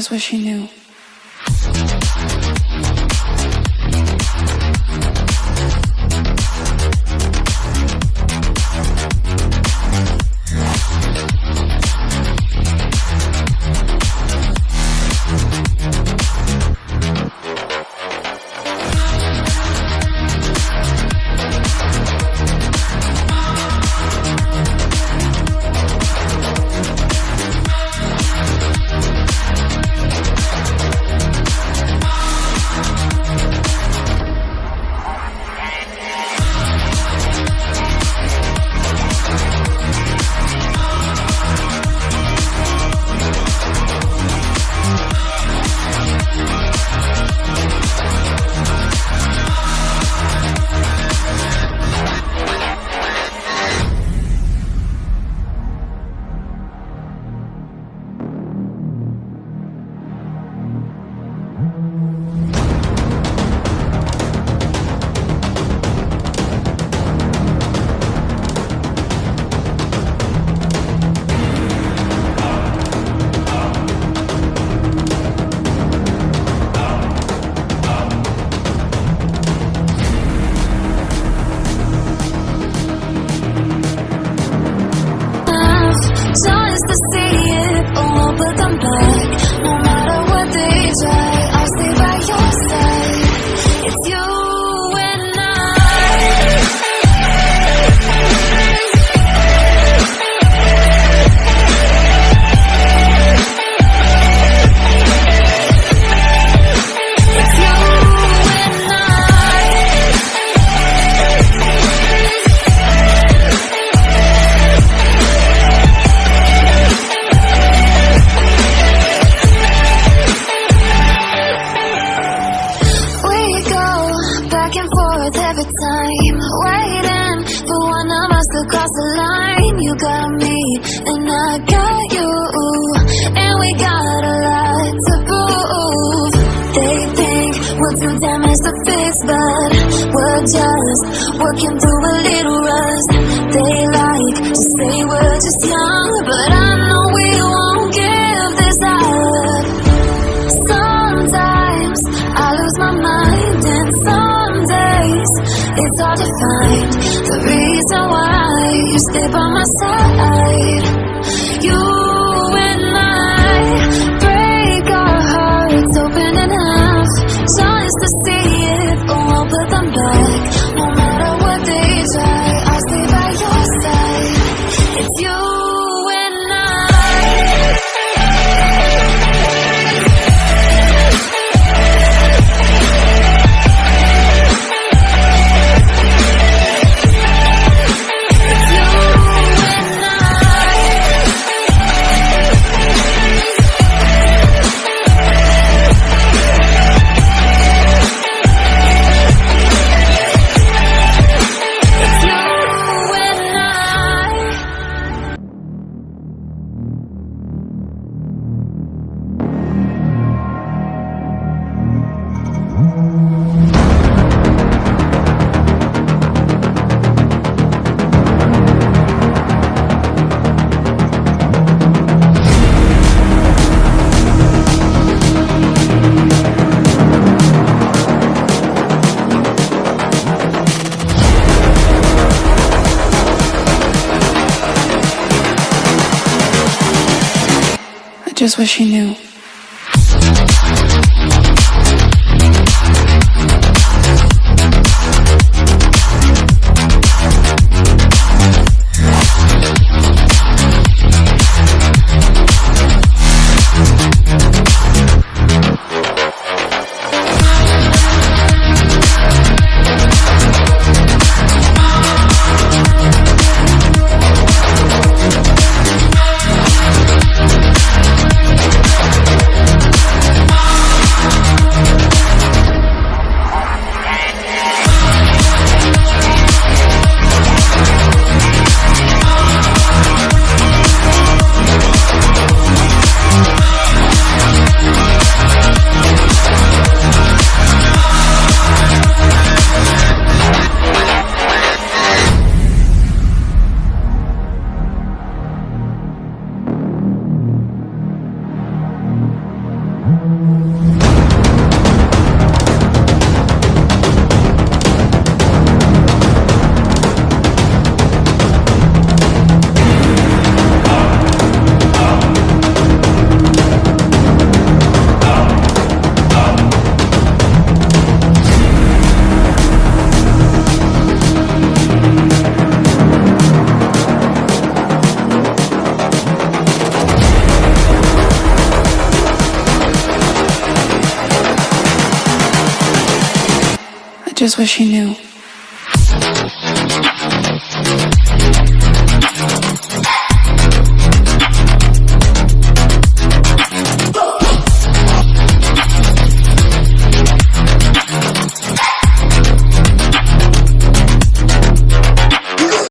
just wish he knew. Just to see it all, but I'm back. No matter what they try, I'll stay by your side. It's you and every time, waiting for one of us to cross the line. You got me and I got you, and we got a lot to prove. They think we're too damaged to fix, but we're just working through a little rust. They like to say we're just young, but I know we won't give this up. Sometimes I lose my mind, and some days it's hard to find the reason why you stay by my side. You and I break our hearts open in half, just to see it all, but I'm back. No matter what they try, I'll stay by your side. It's you and I. I just wish he knew. just wish he knew.